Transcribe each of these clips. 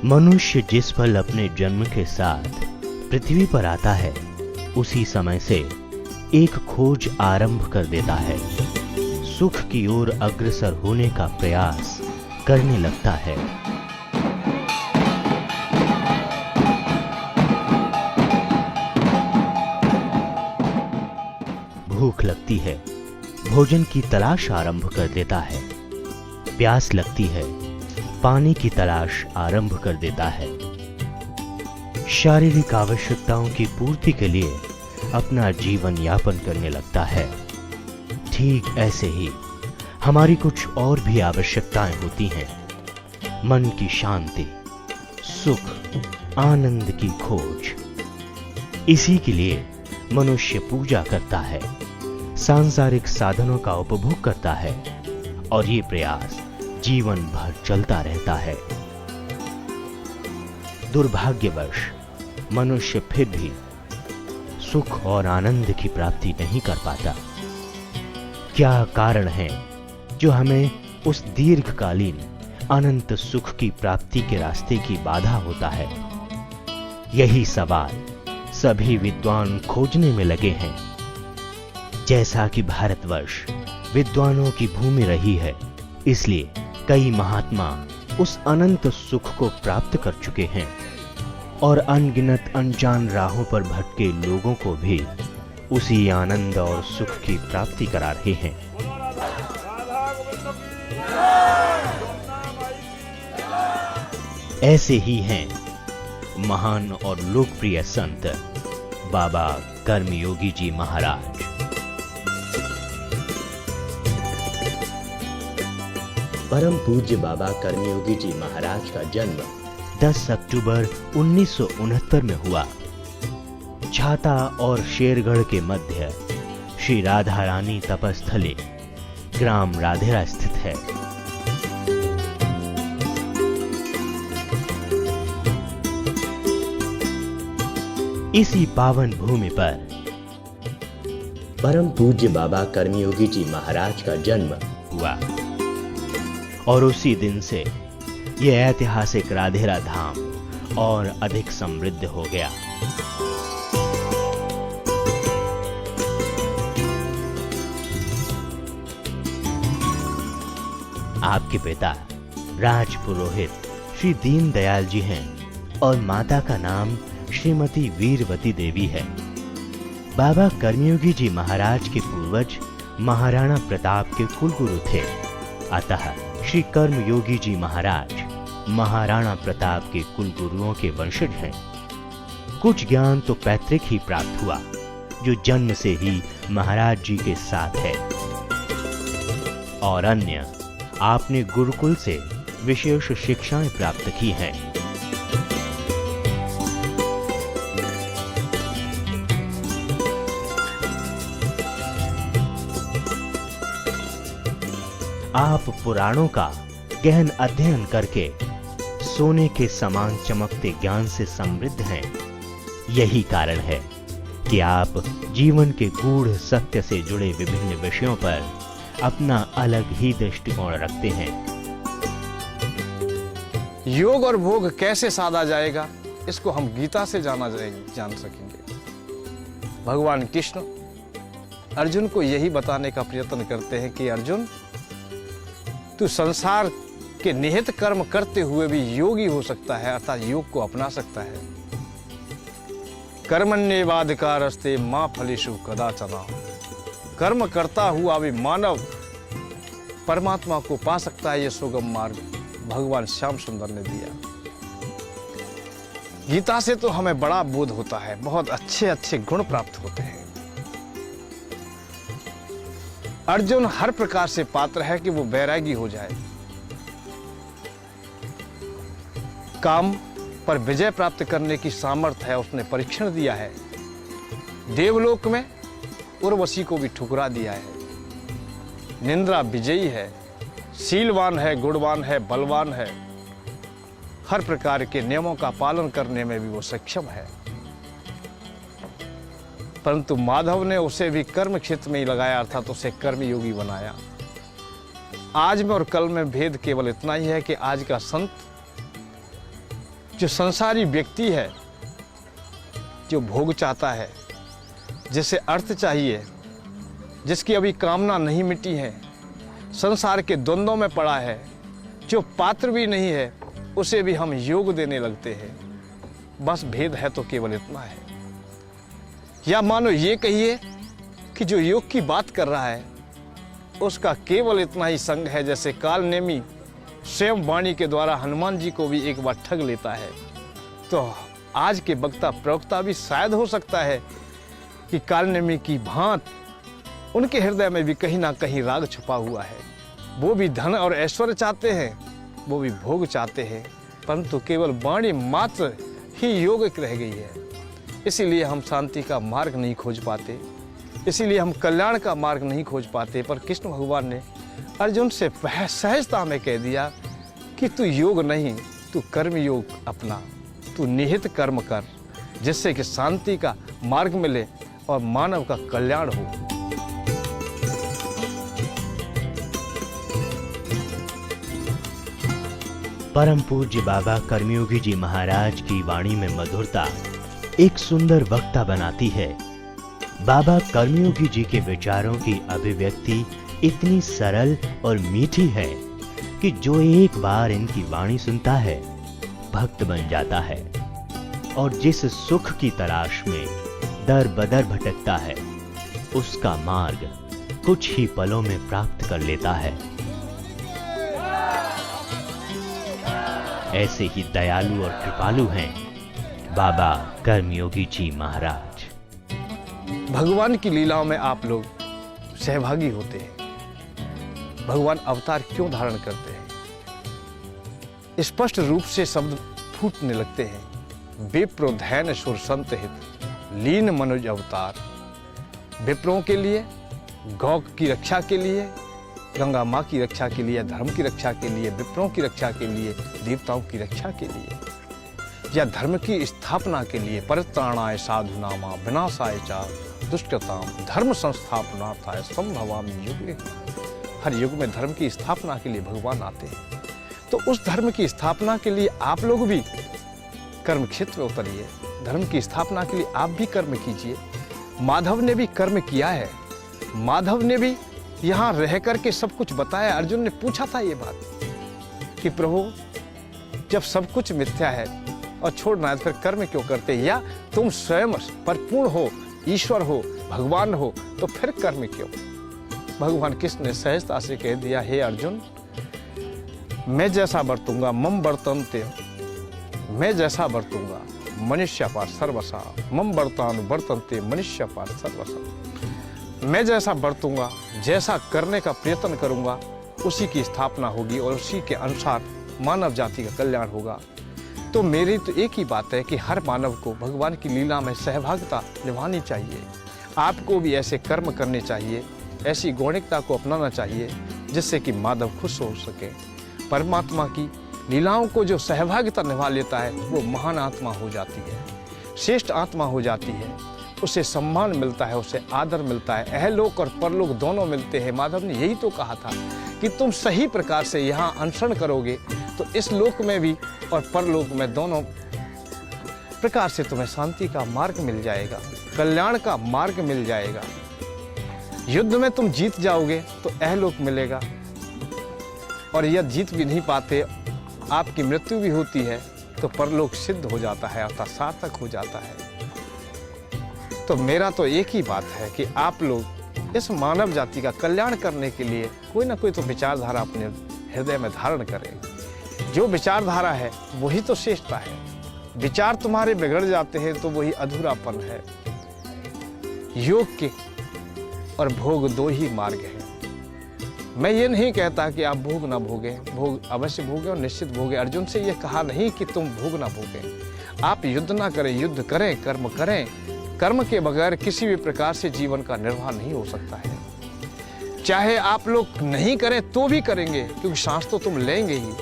मनुष्य जिस पल अपने जन्म के साथ पृथ्वी पर आता है, उसी समय से एक खोज आरंभ कर देता है। सुख की ओर अग्रसर होने का प्रयास करने लगता है। भूख लगती है, भोजन की तलाश आरंभ कर देता है। प्यास लगती है, पानी की तलाश आरंभ कर देता है। शारीरिक आवश्यकताओं की पूर्ति के लिए अपना जीवन यापन करने लगता है। ठीक ऐसे ही हमारी कुछ और भी आवश्यकताएं होती हैं। मन की शांति, सुख, आनंद की खोज। इसी के लिए मनुष्य पूजा करता है, सांसारिक साधनों का उपभोग करता है और ये प्रयास जीवन भर चलता रहता है। दुर्भाग्यवश मनुष्य फिर भी सुख और आनंद की प्राप्ति नहीं कर पाता। क्या कारण है जो हमें उस दीर्घकालीन अनंत सुख की प्राप्ति के रास्ते की बाधा होता है? यही सवाल सभी विद्वान खोजने में लगे हैं। जैसा कि भारतवर्ष विद्वानों की भूमि रही है, इसलिए कई महात्मा उस अनंत सुख को प्राप्त कर चुके हैं और अनगिनत अनजान राहों पर भटके लोगों को भी उसी आनंद और सुख की प्राप्ति करा रहे हैं। ऐसे ही हैं महान और लोकप्रिय संत बाबा कर्मयोगी जी महाराज। परम पूज्य बाबा कर्मयोगी जी महाराज का जन्म 10 अक्टूबर 1969 में हुआ। छाता और शेरगढ़ के मध्य श्री राधा रानी तपस्थली ग्राम राधेरा स्थित है। इसी पावन भूमि पर परम पूज्य बाबा कर्मयोगी जी महाराज का जन्म हुआ और उसी दिन से यह ऐतिहासिक राधेरा धाम और अधिक समृद्ध हो गया। आपके पिता राजपुरोहित श्री दीनदयाल जी हैं और माता का नाम श्रीमती वीरवती देवी है। बाबा कर्मयोगी जी महाराज के पूर्वज महाराणा प्रताप के कुलगुरु थे, अतः श्री कर्मयोगी जी महाराज महाराणा प्रताप के कुलगुरुओं के वंशज हैं। कुछ ज्ञान तो पैतृक ही प्राप्त हुआ, जो जन्म से ही महाराज जी के साथ है, और अन्य आपने गुरुकुल से विशेष शिक्षाएं प्राप्त की हैं। आप पुराणों का गहन अध्ययन करके सोने के समान चमकते ज्ञान से समृद्ध हैं। यही कारण है कि आप जीवन के गूढ़ सत्य से जुड़े विभिन्न विषयों पर अपना अलग ही दृष्टिकोण रखते हैं। योग और भोग कैसे साधा जाएगा, इसको हम गीता से जान सकेंगे। भगवान कृष्ण अर्जुन को यही बताने का प्रयत्न करते हैं कि अर्जुन, तू संसार के निहित कर्म करते हुए भी योगी हो सकता है, अर्थात योग को अपना सकता है। कर्मण्येवाधिकारस्ते मां फलेषु कदाचन। कर्म करता हुआ भी मानव परमात्मा को पा सकता है। यह सुगम मार्ग भगवान श्याम सुंदर ने दिया। गीता से तो हमें बड़ा बोध होता है, बहुत अच्छे अच्छे गुण प्राप्त होते हैं। अर्जुन हर प्रकार से पात्र है कि वो वैरागी हो जाए। काम पर विजय प्राप्त करने की सामर्थ्य है, उसने परीक्षण दिया है। देवलोक में उर्वशी को भी ठुकरा दिया है। निंद्रा विजयी है, शीलवान है, गुणवान है, बलवान है। हर प्रकार के नियमों का पालन करने में भी वो सक्षम है। परंतु माधव ने उसे भी कर्म क्षेत्र में ही लगाया, अर्थात उसे कर्मयोगी बनाया। आज में और कल में भेद केवल इतना ही है कि आज का संत जो संसारी व्यक्ति है, जो भोग चाहता है, जिसे अर्थ चाहिए, जिसकी अभी कामना नहीं मिटी है, संसार के द्वंद्वों में पड़ा है, जो पात्र भी नहीं है, उसे भी हम योग देने लगते हैं। बस भेद है तो केवल इतना है। या मानो ये कहिए कि जो योग की बात कर रहा है उसका केवल इतना ही संग है जैसे कालनेमी स्वयं वाणी के द्वारा हनुमान जी को भी एक बार ठग लेता है। तो आज के वक्ता प्रवक्ता भी शायद हो सकता है कि कालनेमी की भांत उनके हृदय में भी कहीं ना कहीं राग छुपा हुआ है। वो भी धन और ऐश्वर्य चाहते हैं, वो भी भोग चाहते हैं, परंतु केवल वाणी मात्र ही योगिक रह गई है। इसीलिए हम शांति का मार्ग नहीं खोज पाते, इसीलिए हम कल्याण का मार्ग नहीं खोज पाते। पर कृष्ण भगवान ने अर्जुन से सहजता में कह दिया कि तू योग नहीं, तू कर्म योग अपना, तू निहित कर्म कर, जिससे कि शांति का मार्ग मिले और मानव का कल्याण हो। परम पूज्य बाबा कर्मयोगी जी महाराज की वाणी में मधुरता एक सुंदर वक्ता बनाती है। बाबा कर्मयोगी जी के विचारों की अभिव्यक्ति इतनी सरल और मीठी है कि जो एक बार इनकी वाणी सुनता है भक्त बन जाता है और जिस सुख की तलाश में दर बदर भटकता है उसका मार्ग कुछ ही पलों में प्राप्त कर लेता है। ऐसे ही दयालु और कृपालु हैं बाबा कर्मयोगी जी महाराज। भगवान की लीलाओं में आप लोग सहभागी होते हैं। भगवान अवतार क्यों धारण करते हैं? स्पष्ट रूप से शब्द फूटने लगते हैं। विप्रो धैन सुर संत हित लीन मनुज अवतार। विप्रों के लिए, गौ की रक्षा के लिए, गंगा माँ की रक्षा के लिए, धर्म की रक्षा के लिए, विप्रों की रक्षा के लिए, देवताओं की रक्षा के लिए, या धर्म की स्थापना के लिए, परित्राणाय साधुनामा विनाशाय च दुष्कृताम धर्म संस्थापनार्थाय संभवामि युगे। हर युग में धर्म की स्थापना के लिए भगवान आते हैं। तो उस धर्म की स्थापना के लिए आप लोग भी कर्म क्षेत्र में उतरिए। धर्म की स्थापना के लिए आप भी कर्म कीजिए। माधव ने भी कर्म किया है। माधव ने भी यहाँ रह करके सब कुछ बताया। अर्जुन ने पूछा था ये बात कि प्रभु जब सब कुछ मिथ्या है और छोड़ना है फिर कर्म क्यों करते, या तुम स्वयं परिपूर्ण हो, ईश्वर हो, भगवान हो, तो फिर कर्म क्यों? भगवान कृष्ण ने सहजता से कह दिया, हे अर्जुन मैं जैसा बरतूंगा मम बर्तनते, मैं जैसा बरतूंगा मनुष्य पार सर्वसा मम बर्तानु बर्तनते मनुष्य पार सर्वसा। मैं जैसा बरतूंगा, जैसा करने का प्रयत्न करूंगा, उसी की स्थापना होगी और उसी के अनुसार मानव जाति का कल्याण होगा। तो मेरी तो एक ही बात है कि हर मानव को भगवान की लीला में सहभागिता निभानी चाहिए। आपको भी ऐसे कर्म करने चाहिए, ऐसी गौणिकता को अपनाना चाहिए जिससे कि माधव खुश हो सके। परमात्मा की लीलाओं को जो सहभागिता निभा लेता है वो महान आत्मा हो जाती है, श्रेष्ठ आत्मा हो जाती है। उसे सम्मान मिलता है, उसे आदर मिलता है, अहलोक और परलोक दोनों मिलते हैं। माधव ने यही तो कहा था कि तुम सही प्रकार से यहाँ अनुसरण करोगे तो इस लोक में भी और परलोक में दोनों प्रकार से तुम्हें शांति का मार्ग मिल जाएगा, कल्याण का मार्ग मिल जाएगा। युद्ध में तुम जीत जाओगे तो अहलोक मिलेगा, और यदि जीत भी नहीं पाते, आपकी मृत्यु भी होती है, तो परलोक सिद्ध हो जाता है अर्थात सार्थक हो जाता है। तो मेरा तो एक ही बात है कि आप लोग इस मानव जाति का कल्याण करने के लिए कोई ना कोई तो विचारधारा अपने हृदय में धारण करें। जो विचारधारा है वही तो श्रेष्ठता है। विचार तुम्हारे बिगड़ जाते हैं तो वही अधूरापन है। योग के और भोग दो ही मार्ग हैं। मैं ये नहीं कहता कि आप भोग ना भोगें, भोग अवश्य भोगें और निश्चित भोगें। अर्जुन से यह कहा नहीं कि तुम भोग ना भोगें। आप युद्ध ना करें, युद्ध करें, कर्म करें। कर्म के बगैर किसी भी प्रकार से जीवन का निर्वाह नहीं हो सकता है। चाहे आप लोग नहीं करें तो भी करेंगे, क्योंकि सांस तो तुम लेंगे ही।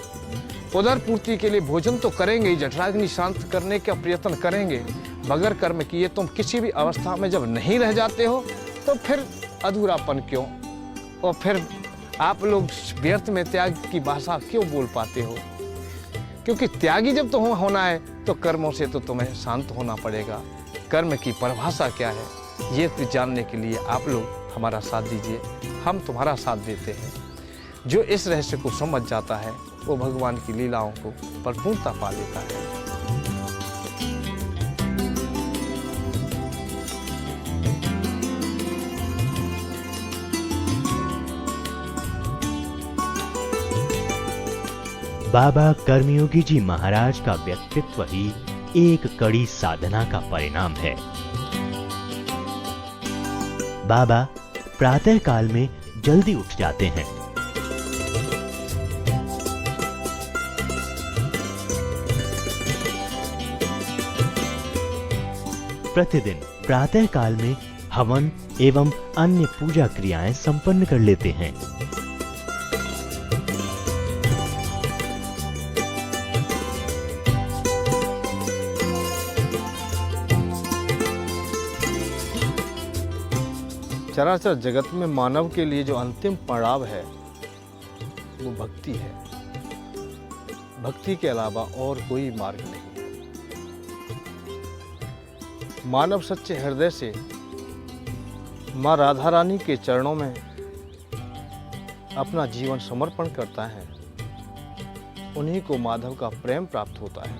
उदर पूर्ति के लिए भोजन तो करेंगे ही, जठराग्नि शांत करने का प्रयत्न करेंगे। बगैर कर्म किए तुम किसी भी अवस्था में जब नहीं रह जाते हो तो फिर अधूरापन क्यों, और फिर आप लोग व्यर्थ में त्याग की भाषा क्यों बोल पाते हो? क्योंकि त्यागी जब तुम्हें होना है तो कर्मों से तो तुम्हें शांत होना पड़ेगा। कर्म की परिभाषा क्या है ये तो जानने के लिए आप लोग हमारा साथ दीजिए, हम तुम्हारा साथ देते हैं। जो इस रहस्य को समझ जाता है वो भगवान की लीलाओं को परिपूर्णता पा लेता है। बाबा कर्मयोगी जी महाराज का व्यक्तित्व ही एक कड़ी साधना का परिणाम है। बाबा प्रातः काल में जल्दी उठ जाते हैं। प्रतिदिन प्रातः काल में हवन एवं अन्य पूजा क्रियाएं संपन्न कर लेते हैं। चराचर जगत में मानव के लिए जो अंतिम पड़ाव है वो भक्ति है। भक्ति के अलावा और कोई मार्ग नहीं है। मानव सच्चे हृदय से माँ राधा रानी के चरणों में अपना जीवन समर्पण करता है, उन्हीं को माधव का प्रेम प्राप्त होता है,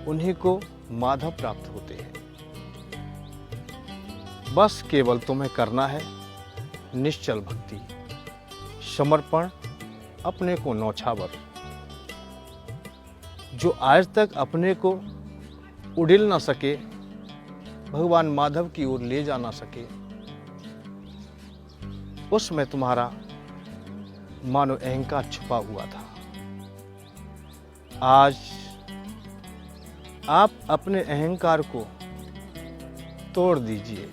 उन्हीं को माधव प्राप्त होते हैं। बस केवल तुम्हें करना है निश्चल भक्ति, समर्पण, अपने को न्यौछावर। जो आज तक अपने को उड़िल ना सके, भगवान माधव की ओर ले जा ना सके, उसमें तुम्हारा मानो अहंकार छुपा हुआ था। आज आप अपने अहंकार को तोड़ दीजिए।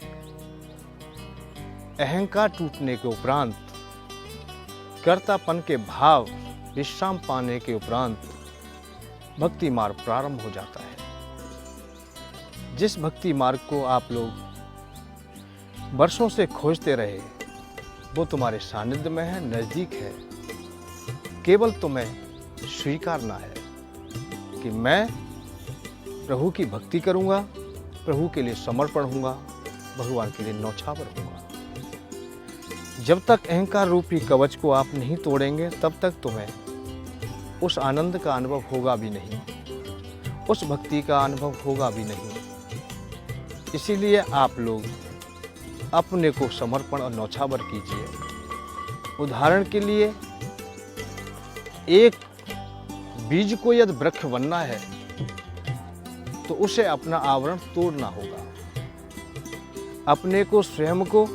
अहंकार टूटने के उपरांत, कर्तापन के भाव विश्राम पाने के उपरांत भक्ति मार्ग प्रारंभ हो जाता है। जिस भक्ति मार्ग को आप लोग वर्षों से खोजते रहे वो तुम्हारे सानिध्य में है, नजदीक है। केवल तुम्हें स्वीकारना है कि मैं प्रभु की भक्ति करूंगा, प्रभु के लिए समर्पण होऊंगा, भगवान के लिए न्यौछावर होऊंगा। जब तक अहंकार रूपी कवच को आप नहीं तोड़ेंगे तब तक तुम्हें उस आनंद का अनुभव होगा भी नहीं, उस भक्ति का अनुभव होगा भी नहीं। इसीलिए आप लोग अपने को समर्पण और न्यौछावर कीजिए। उदाहरण के लिए, एक बीज को यदि वृक्ष बनना है तो उसे अपना आवरण तोड़ना होगा, अपने को स्वयं को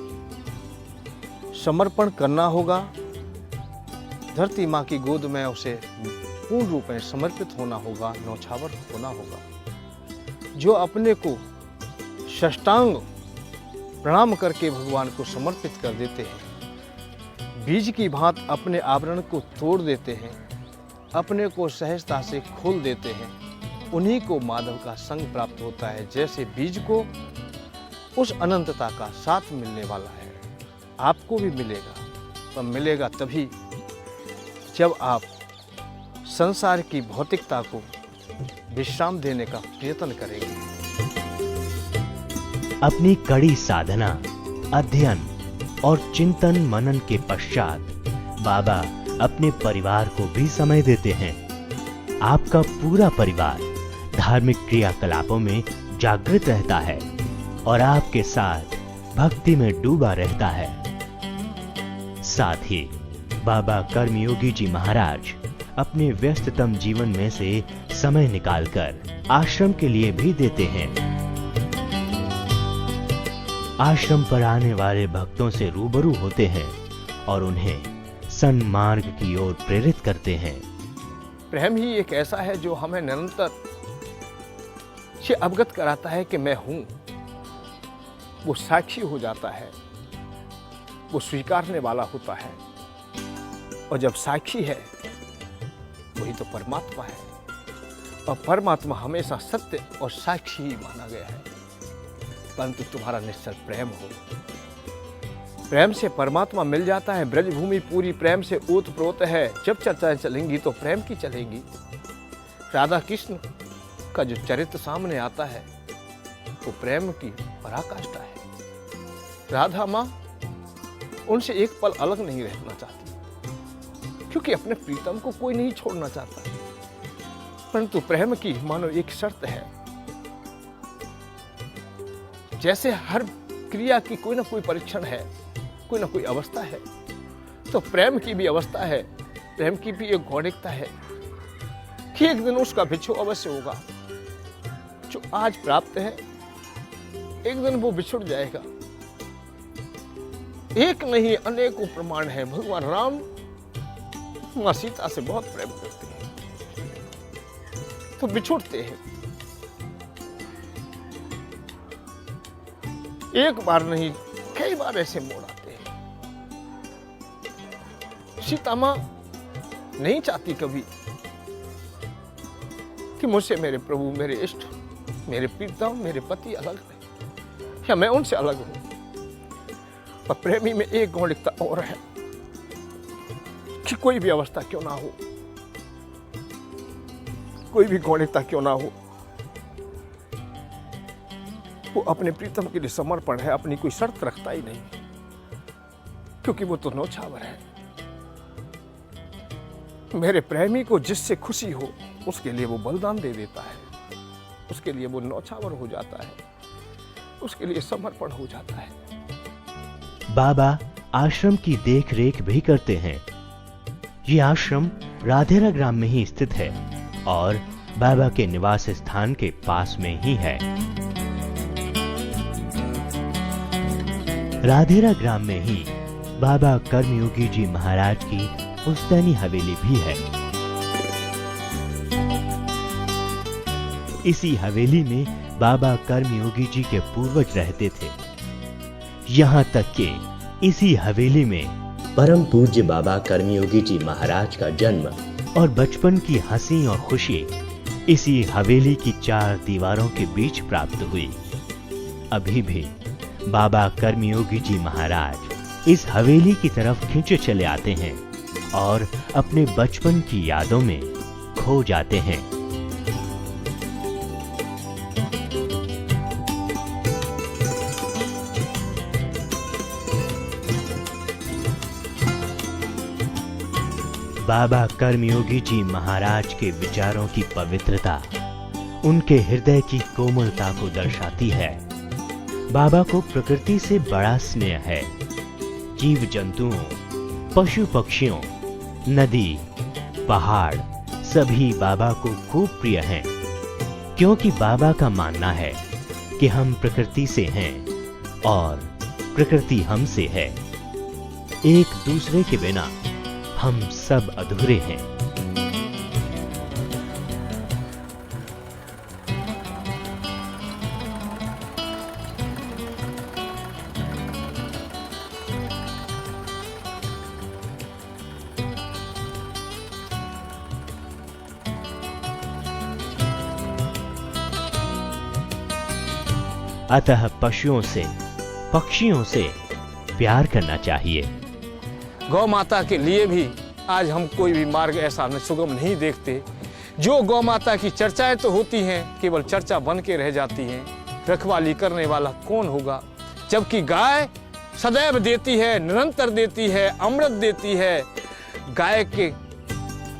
समर्पण करना होगा। धरती माँ की गोद में उसे पूर्ण रूप में समर्पित होना होगा, न्यौछावर होना होगा। जो अपने को साष्टांग प्रणाम करके भगवान को समर्पित कर देते हैं, बीज की भांति अपने आवरण को तोड़ देते हैं, अपने को सहजता से खोल देते हैं, उन्हीं को माधव का संग प्राप्त होता है। जैसे बीज को उस अनंतता का साथ मिलने वाला है, आपको भी मिलेगा। पर मिलेगा तभी जब आप संसार की भौतिकता को विश्राम देने का प्रयत्न करेंगे। अपनी कड़ी साधना, अध्ययन और चिंतन मनन के पश्चात बाबा अपने परिवार को भी समय देते हैं। आपका पूरा परिवार धार्मिक क्रियाकलापों में जागृत रहता है और आपके साथ भक्ति में डूबा रहता है। साथ ही बाबा कर्मयोगी जी महाराज अपने व्यस्ततम जीवन में से समय निकालकर आश्रम के लिए भी देते हैं। आश्रम पर आने वाले भक्तों से रूबरू होते हैं और उन्हें सन्मार्ग की ओर प्रेरित करते हैं। प्रेम ही एक ऐसा है जो हमें निरंतर से अवगत कराता है कि मैं हूं। वो साक्षी हो जाता है, वो स्वीकारने वाला होता है, और जब साक्षी है वही तो परमात्मा है। और परमात्मा हमेशा सत्य और साक्षी ही माना गया है। परंतु तुम्हारा निश्चल प्रेम हो, प्रेम से परमात्मा मिल जाता है। ब्रजभूमि पूरी प्रेम से ओतप्रोत है। जब चर्चाएं चलेंगी तो प्रेम की चलेंगी। राधा कृष्ण का जो चरित्र सामने आता है वो प्रेम की पराकाष्ठा है। राधा माँ उनसे एक पल अलग नहीं रहना चाहती, क्योंकि अपने प्रीतम को कोई नहीं छोड़ना चाहता। परंतु प्रेम की मानो एक शर्त है। जैसे हर क्रिया की कोई ना कोई परीक्षण है, कोई ना कोई अवस्था है, तो प्रेम की भी अवस्था है, प्रेम की भी एक गौणिकता है कि एक दिन उसका बिछोह अवश्य होगा। जो आज प्राप्त है एक दिन वो बिछुड़ जाएगा। एक नहीं अनेकों प्रमाण है। भगवान राम मां सीता से बहुत प्रेम करते हैं तो बिछुड़ते हैं। एक बार नहीं कई बार ऐसे मोड़ आते हैं। सीता मां नहीं चाहती कभी कि मुझसे मेरे प्रभु, मेरे इष्ट, मेरे प्रीतम, मेरे पति अलग रहे या मैं उनसे अलग हूं। पर प्रेमी में एक गौणिकता और है कि कोई भी अवस्था क्यों ना हो, कोई भी गौणिकता क्यों ना हो, वो अपने प्रीतम के लिए समर्पण है। अपनी कोई शर्त रखता ही नहीं, क्योंकि वो तो नौछावर है। मेरे प्रेमी को जिससे खुशी हो उसके लिए वो बलिदान दे देता है, उसके लिए वो नौछावर हो जाता है, उसके लिए समर्पण हो जाता है। बाबा आश्रम की देख रेख भी करते हैं। ये आश्रम राधेरा ग्राम में ही स्थित है और बाबा के निवास स्थान के पास में ही है। राधेरा ग्राम में ही बाबा कर्मयोगी जी महाराज की पुश्तैनी हवेली भी है। इसी हवेली में बाबा कर्मयोगी जी के पूर्वज रहते थे। यहाँ तक कि इसी हवेली में परम पूज्य बाबा कर्मयोगी जी महाराज का जन्म और बचपन की हंसी और खुशी इसी हवेली की 4 दीवारों के बीच प्राप्त हुई। अभी भी बाबा कर्मयोगी जी महाराज इस हवेली की तरफ खींचे चले आते हैं और अपने बचपन की यादों में खो जाते हैं। बाबा कर्मयोगी जी महाराज के विचारों की पवित्रता उनके हृदय की कोमलता को दर्शाती है। बाबा को प्रकृति से बड़ा स्नेह है। जीव जंतुओं, पशु पक्षियों, नदी, पहाड़ सभी बाबा को खूब प्रिय हैं, क्योंकि बाबा का मानना है कि हम प्रकृति से हैं और प्रकृति हमसे है। एक दूसरे के बिना हम सब अधूरे हैं। अतः पशुओं से, पक्षियों से प्यार करना चाहिए। गौ माता के लिए भी आज हम कोई भी मार्ग ऐसा न सुगम नहीं देखते। जो गौ माता की चर्चाएं तो होती हैं, केवल चर्चा बन के रह जाती हैं। रखवाली करने वाला कौन होगा, जबकि गाय सदैव देती है, निरंतर देती है, अमृत देती है। गाय के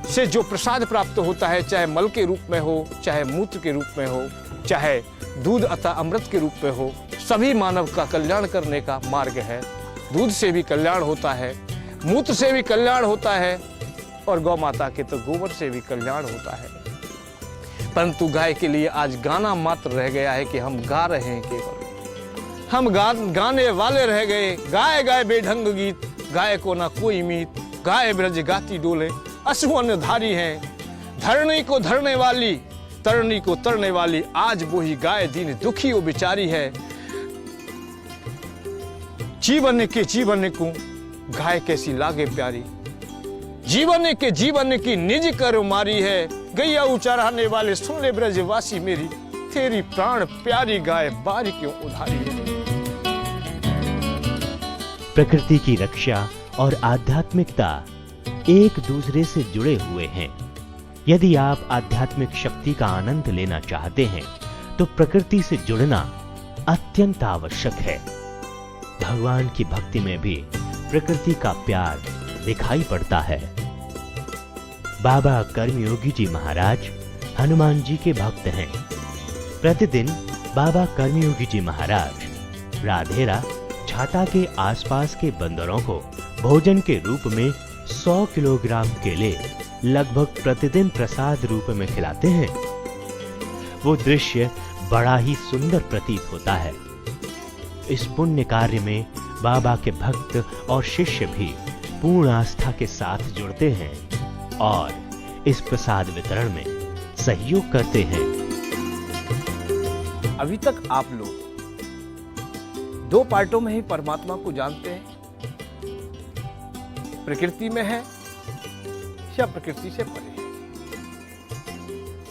से जो प्रसाद प्राप्त होता है, चाहे मल के रूप में हो, चाहे मूत्र के रूप में हो, चाहे दूध अतः अमृत के रूप में हो, सभी मानव का कल्याण करने का मार्ग है। दूध से भी कल्याण होता है, मूत्र से भी कल्याण होता है और गौ माता के तो गोबर से भी कल्याण होता है। परंतु गाय के लिए आज गाना मात्र रह गया है कि हम गा रहे हैं, केवल हम गाने वाले रह गए। गाय गाय बेढंग गीत, गाय को ना कोई मीत, गाय ब्रज गाती डोले, अश्वन धारी हैं। धरणी को धरने वाली, तरणी को तरने वाली, आज वो ही गाय दीन दुखी वो बिचारी है। जीवन के जीवन को गाय कैसी लागे प्यारी, जीवन के जीवन की निज कर मारी है। गैया उचाराने वाले सुन ले ब्रजवासी मेरी, तेरी प्राण प्यारी गाय बारी क्यों उधारी है। प्रकृति की रक्षा और आध्यात्मिकता एक दूसरे से जुड़े हुए हैं। यदि आप आध्यात्मिक शक्ति का आनंद लेना चाहते हैं तो प्रकृति से जुड़ना अत्यंत आवश्यक है। भगवान की भक्ति में भी प्रकृति का प्यार दिखाई पड़ता है। बाबा कर्मयोगी जी महाराज हनुमान जी के भक्त हैं। प्रतिदिन बाबा कर्मयोगी जी महाराज राधेरा छाता के आसपास के बंदरों को भोजन के रूप में 100 किलोग्राम केले लगभग प्रतिदिन प्रसाद रूप में खिलाते हैं। वो दृश्य बड़ा ही सुंदर प्रतीत होता है। इस पुण्य कार्य में बाबा के भक्त और शिष्य भी पूर्ण आस्था के साथ जुड़ते हैं और इस प्रसाद वितरण में सहयोग करते हैं। अभी तक आप लोग 2 पार्टों में ही परमात्मा को जानते हैं, प्रकृति में है या प्रकृति से परे है।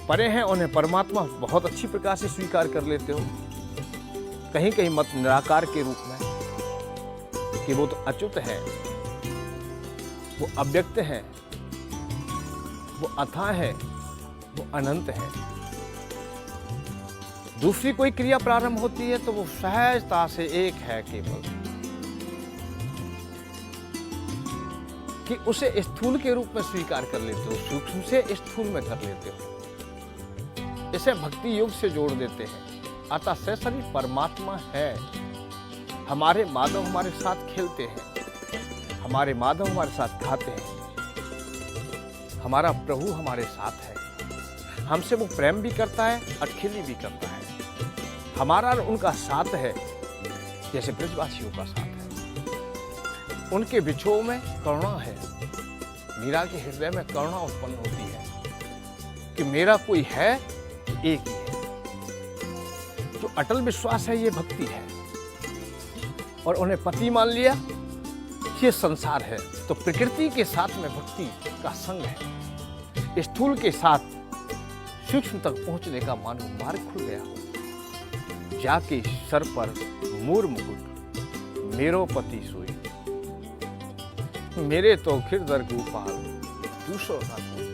परे हैं उन्हें परमात्मा बहुत अच्छी प्रकार से स्वीकार कर लेते हो, कहीं कहीं मत निराकार के रूप में कि वो तो अच्युत है, वो अव्यक्त है, वो अथाह है, वो अनंत है। दूसरी कोई क्रिया प्रारंभ होती है तो वो सहजता से एक है केवल, कि उसे स्थूल के रूप में स्वीकार कर लेते हो, सूक्ष्म से स्थूल में कर लेते हो, इसे भक्ति योग से जोड़ देते हैं। अतः से शरीर परमात्मा है। हमारे माधव हमारे साथ खेलते हैं, हमारे माधव हमारे साथ खाते हैं, हमारा प्रभु हमारे साथ है। हमसे वो प्रेम भी करता है, अटखेली भी करता है। हमारा और उनका साथ है जैसे ब्रजवासियों का साथ है। उनके बिछोह में करुणा है। मीरा के हृदय में करुणा उत्पन्न होती है कि मेरा कोई है, एक ही है। जो अटल विश्वास है ये भक्ति है। और उन्हें पति मान लिया, ये संसार है। तो प्रकृति के साथ में भक्ति का संग है। स्थूल के साथ सूक्ष्म तक पहुंचने का मानो मार्ग खुल गया हो। जाके सर पर मोर मुकुट मेरो पति सोई, मेरे तो खिरदर गोपाल दूसरो ना कोई।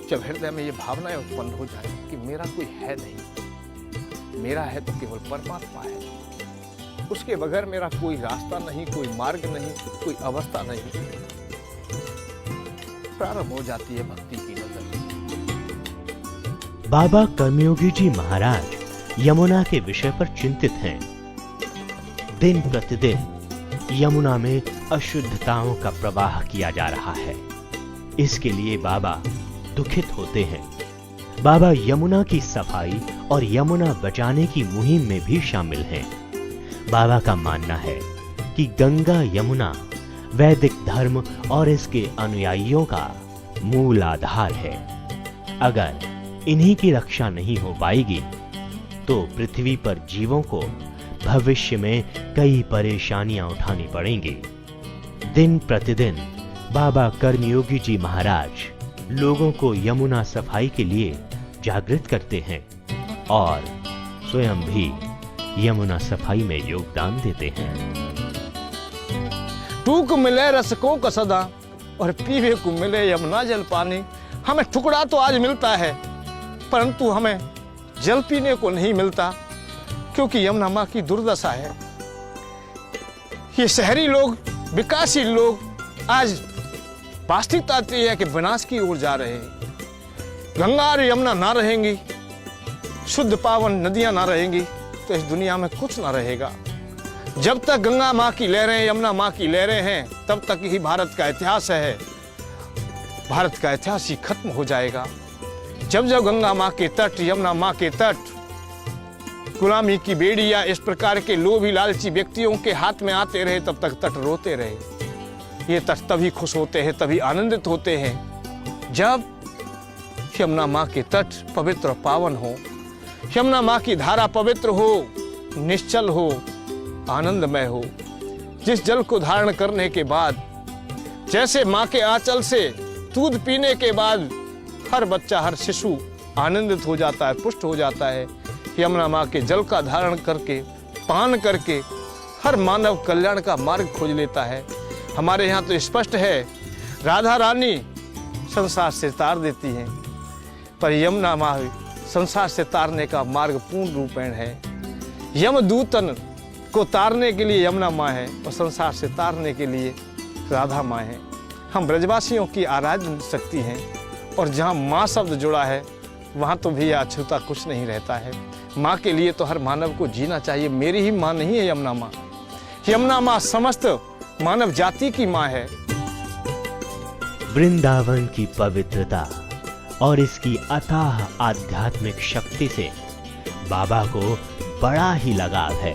जब हृदय में ये भावनाएं उत्पन्न हो जाए कि मेरा कोई है नहीं, मेरा है तो केवल परमात्मा है, उसके बगैर मेरा कोई रास्ता नहीं, कोई मार्ग नहीं, कोई अवस्था नहीं, प्रारंभ हो जाती है भक्ति की नजर। बाबा कर्मयोगी जी महाराज यमुना के विषय पर चिंतित हैं। दिन प्रतिदिन यमुना में अशुद्धताओं का प्रवाह किया जा रहा है। इसके लिए बाबा दुखित होते हैं। बाबा यमुना की सफाई और यमुना बचाने की मुहिम में भी शामिल हैं। बाबा का मानना है कि गंगा यमुना वैदिक धर्म और इसके अनुयायियों का मूल आधार है। अगर इन्हीं की रक्षा नहीं हो पाएगी तो पृथ्वी पर जीवों को भविष्य में कई परेशानियां उठानी पड़ेंगी। दिन प्रतिदिन बाबा कर्मयोगी जी महाराज लोगों को यमुना सफाई के लिए जागृत करते हैं और स्वयं भी यमुना सफाई में योगदान देते हैं। टूक मिले रसकों का सदा और पीवे को मिले यमुना जल पानी। हमें टुकड़ा तो आज मिलता है परंतु हमें जल पीने को नहीं मिलता, क्योंकि यमुना मां की दुर्दशा है। ये शहरी लोग, विकासशील लोग आज वास्तविकता आती है कि विनाश की ओर जा रहे हैं। गंगा और यमुना ना रहेंगी, शुद्ध पावन नदियां ना रहेंगी तो इस दुनिया में कुछ ना रहेगा। जब तक गंगा मां की लहरें, यमुना मां की लहरें हैं, तब तक ही भारत का इतिहास है। भारत का इतिहास ही खत्म हो जाएगा। जब जब गंगा मां के तट, यमुना मां के तट गुलामी की बेड़ी या इस प्रकार के लोभी लालची व्यक्तियों के हाथ में आते रहे, तब तक तट रोते रहे। ये तट तभी खुश होते हैं, तभी आनंदित होते हैं जब यमुना मां के तट पवित्र और पावन हो, यमुना मां की धारा पवित्र हो, निश्चल हो, आनंदमय हो। जिस जल को धारण करने के बाद, जैसे मां के आंचल से दूध पीने के बाद हर बच्चा, हर शिशु आनंदित हो जाता है, पुष्ट हो जाता है, यमुना मां के जल का धारण करके, पान करके हर मानव कल्याण का मार्ग खोज लेता है। हमारे यहाँ तो स्पष्ट है, राधा रानी संसार से तार देती हैं, पर यमुना माँ संसार से तारने का मार्ग पूर्ण रूपेण है। यमदूतन को तारने के लिए यमुना माँ है और संसार से तारने के लिए राधा माँ है। हम ब्रजवासियों की आराध्य शक्ति हैं और जहाँ माँ शब्द जुड़ा है वहाँ तो भी अछूता कुछ नहीं रहता है। माँ के लिए तो हर मानव को जीना चाहिए। मेरी ही माँ नहीं है यमुना माँ, यमुना माँ समस्त मानव जाति की माँ है। वृंदावन की पवित्रता और इसकी अथाह आध्यात्मिक शक्ति से बाबा को बड़ा ही लगाव है।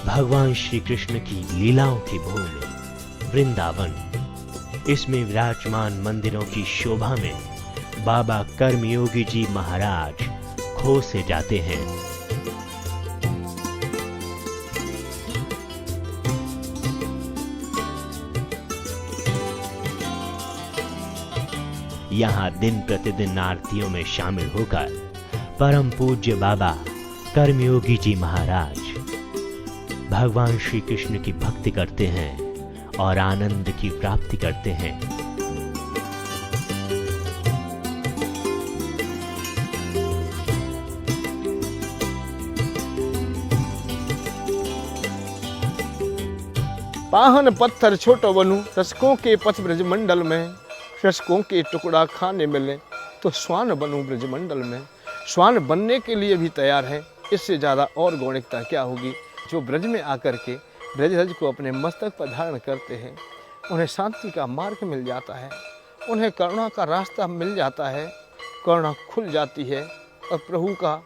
भगवान श्री कृष्ण की लीलाओं की भूमि वृंदावन, इसमें विराजमान मंदिरों की शोभा में बाबा कर्मयोगी जी महाराज खो से जाते हैं। यहाँ दिन प्रतिदिन आरतियों में शामिल होकर परम पूज्य बाबा कर्मयोगी जी महाराज भगवान श्री कृष्ण की भक्ति करते हैं और आनंद की प्राप्ति करते हैं। पाहन पत्थर छोटो बनूं, रसकों के पथ ब्रज मंडल में, रसकों के टुकड़ा खाने मिले तो श्वान बनूं ब्रज मंडल में। श्वान बनने के लिए भी तैयार है, इससे ज़्यादा और गौणिकता क्या होगी। जो ब्रज में आकर के ब्रजरज को अपने मस्तक पर धारण करते हैं, उन्हें शांति का मार्ग मिल जाता है, उन्हें करुणा का रास्ता मिल जाता है, करुणा खुल जाती है और प्रभु का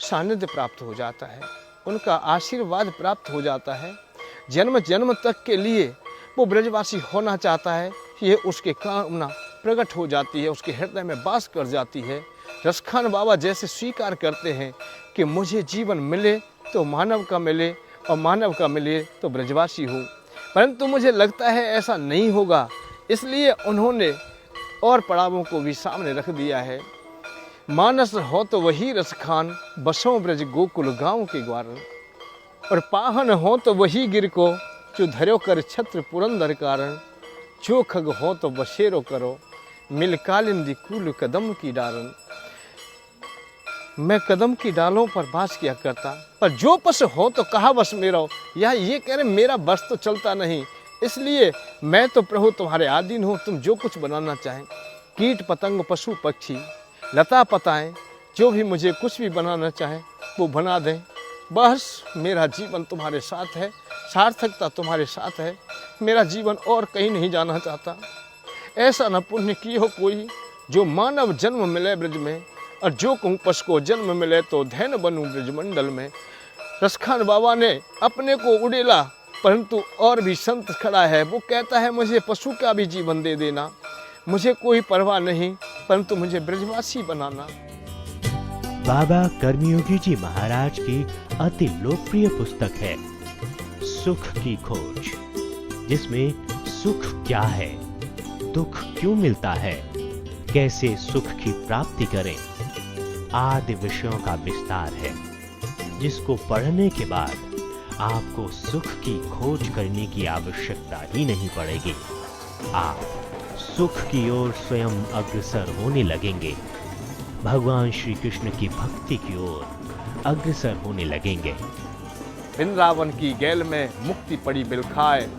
सानिध्य प्राप्त हो जाता है, उनका आशीर्वाद प्राप्त हो जाता है। जन्म जन्म तक के लिए वो ब्रजवासी होना चाहता है, ये उसके कामना प्रकट हो जाती है, उसके हृदय में वास कर जाती है। रसखान बाबा जैसे स्वीकार करते हैं कि मुझे जीवन मिले तो मानव का मिले और मानव का मिले तो ब्रजवासी हो, परंतु मुझे लगता है ऐसा नहीं होगा, इसलिए उन्होंने और पड़ावों को भी सामने रख दिया है। मानस हो तो वही रसखान, बसों ब्रज गोकुल गाँव के ग्वार, और पाहन हो तो वही गिर को जो धर्यो कर छत्र पुरंदर कारण, जो खग हो तो बशेरो करो मिल कालिंदी कूल कदम की डारन। मैं कदम की डालों पर बास किया करता, पर जो पस हो तो कहा बस मेरा। यह ये कह रहे मेरा बस तो चलता नहीं, इसलिए मैं तो प्रभु तुम्हारे आधीन हूँ, तुम जो कुछ बनाना चाहें, कीट पतंग पशु पक्षी लता पताएं, जो भी मुझे कुछ भी बनाना चाहें वो बना दें। बस मेरा जीवन तुम्हारे साथ है, सार्थकता तुम्हारे साथ है, मेरा जीवन और कहीं नहीं जाना चाहता। ऐसा न पुण्य की हो कोई जो मानव जन्म मिले ब्रज में, और जो कुंपस को जन्म मिले तो धैन बनूं ब्रज मंडल में। रसखान बाबा ने अपने को उड़ेला, परंतु और भी संत खड़ा है, वो कहता है मुझे पशु का भी जीवन दे देना, मुझे कोई परवाह नहीं, परंतु मुझे ब्रजवासी बनाना। बाबा कर्मयोगी जी महाराज की अति लोकप्रिय पुस्तक है सुख की खोज, जिसमें सुख क्या है, दुख क्यों मिलता है, कैसे सुख की प्राप्ति करें, आदि विषयों का विस्तार है, जिसको पढ़ने के बाद आपको सुख की खोज करने की आवश्यकता ही नहीं पड़ेगी। आप सुख की ओर स्वयं अग्रसर होने लगेंगे, भगवान श्री कृष्ण की भक्ति की ओर अग्रसर होने लगेंगे। वृंदावन की गैल में मुक्ति पड़ी बिलखाए,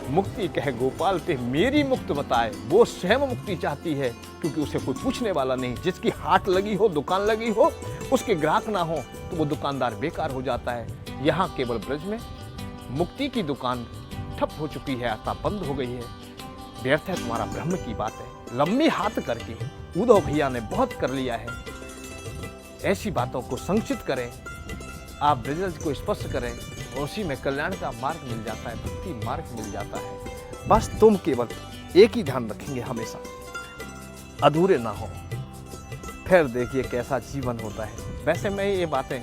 मुक्ति कह गोपाल ते मेरी मुक्त बताए। वो स्वयं मुक्ति चाहती है, क्योंकि उसे कोई पूछने वाला नहीं। जिसकी हाट लगी हो, दुकान लगी हो, उसके ग्राहक ना हो तो वो दुकानदार बेकार हो जाता है। यहाँ केवल ब्रज में मुक्ति की दुकान ठप हो चुकी है, अर्थात बंद हो गई है। व्यर्थ है तुम्हारा ब्रह्म की बात है। लंबी हाथ करके उद्धव भैया ने बहुत कर लिया है। ऐसी बातों को संक्षिप्त करें, आप ब्रज को स्पष्ट करें, और उसी में कल्याण का मार्ग मिल जाता है, भक्ति मार्ग मिल जाता है। बस तुम केवल एक ही ध्यान रखेंगे, हमेशा अधूरे ना हो, फिर देखिए कैसा जीवन होता है। वैसे मैं ये बातें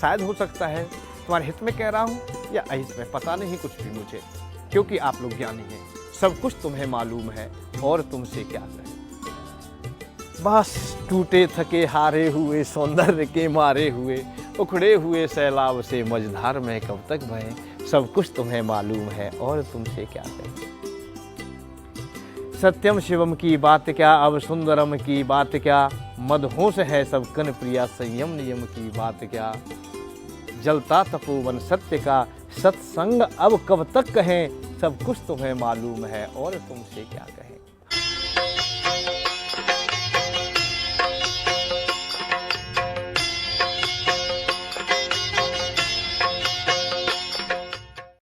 शायद हो सकता है तुम्हारे हित में कह रहा हूँ या अहित में, पता नहीं कुछ भी मुझे, क्योंकि आप लोग ज्ञानी हैं, सब कुछ तुम्हें मालूम है और तुमसे क्या करें। बस टूटे थके हारे हुए, सौंदर्य के मारे हुए, उखड़े हुए सैलाब से मझधार में कब तक बहें। सब कुछ तुम्हें मालूम है और तुमसे क्या कहें। सत्यम शिवम की बात क्या, अब सुंदरम की बात क्या, मदहोश है सब कन प्रिया, संयम नियम की बात क्या। जलता तपोवन सत्य का, सत्संग अब कब तक कहें, सब कुछ तुम्हें मालूम है और तुमसे क्या कहें।